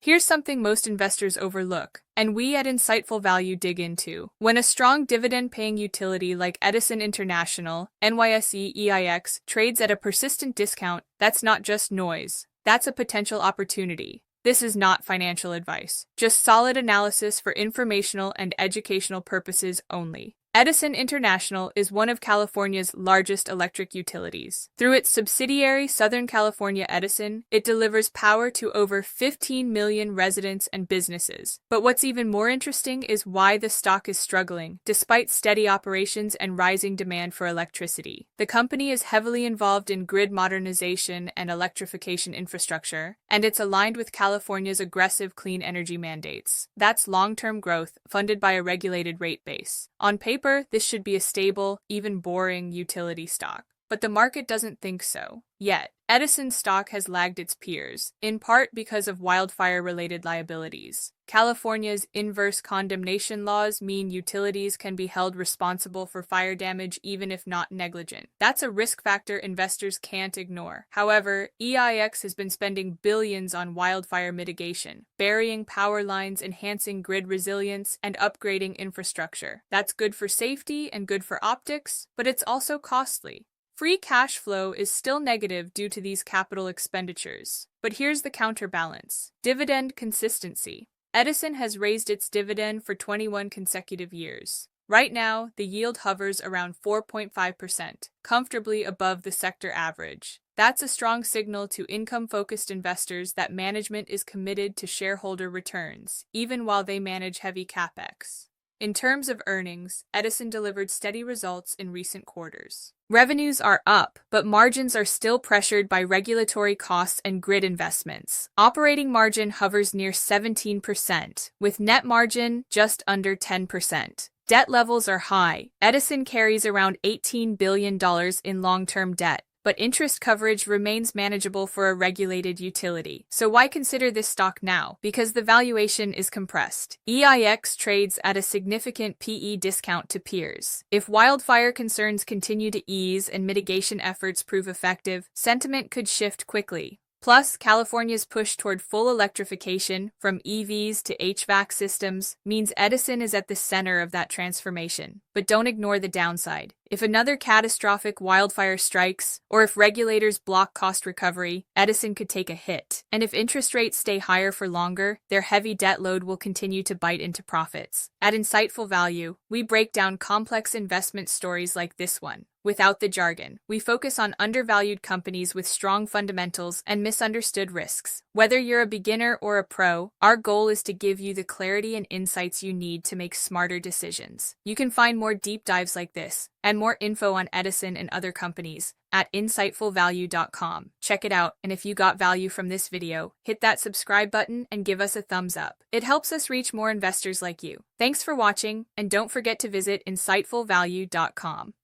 Here's something most investors overlook, and we at Insightful Value dig into. When a strong dividend-paying utility like Edison International, NYSE EIX, trades at a persistent discount, that's not just noise. That's a potential opportunity. This is not financial advice, just solid analysis for informational and educational purposes only. Edison International is one of California's largest electric utilities. Through its subsidiary Southern California Edison, it delivers power to over 15 million residents and businesses. But what's even more interesting is why the stock is struggling, despite steady operations and rising demand for electricity. The company is heavily involved in grid modernization and electrification infrastructure, and it's aligned with California's aggressive clean energy mandates. That's long-term growth funded by a regulated rate base. On paper, this should be a stable, even boring utility stock. But the market doesn't think so. Yet, Edison's stock has lagged its peers, in part because of wildfire-related liabilities. California's inverse condemnation laws mean utilities can be held responsible for fire damage even if not negligent. That's a risk factor investors can't ignore. However, EIX has been spending billions on wildfire mitigation, burying power lines, enhancing grid resilience, and upgrading infrastructure. That's good for safety and good for optics, but it's also costly. Free cash flow is still negative due to these capital expenditures. But here's the counterbalance: dividend consistency. Edison has raised its dividend for 21 consecutive years. Right now, the yield hovers around 4.5%, comfortably above the sector average. That's a strong signal to income-focused investors that management is committed to shareholder returns, even while they manage heavy capex. In terms of earnings, Edison delivered steady results in recent quarters. Revenues are up, but margins are still pressured by regulatory costs and grid investments. Operating margin hovers near 17%, with net margin just under 10%. Debt levels are high. Edison carries around $18 billion in long-term debt, but interest coverage remains manageable for a regulated utility. So why consider this stock now? Because the valuation is compressed. EIX trades at a significant PE discount to peers. If wildfire concerns continue to ease and mitigation efforts prove effective, sentiment could shift quickly. Plus, California's push toward full electrification, from EVs to HVAC systems, means Edison is at the center of that transformation. But don't ignore the downside. If another catastrophic wildfire strikes, or if regulators block cost recovery, Edison could take a hit. And if interest rates stay higher for longer, their heavy debt load will continue to bite into profits. At Insightful Value, we break down complex investment stories like this one. Without the jargon, we focus on undervalued companies with strong fundamentals and misunderstood risks. Whether you're a beginner or a pro, our goal is to give you the clarity and insights you need to make smarter decisions. You can find more deep dives like this and more info on Edison and other companies at insightfulvalue.com. Check it out, and if you got value from this video, hit that subscribe button and give us a thumbs up. It helps us reach more investors like you. Thanks for watching, and don't forget to visit insightfulvalue.com.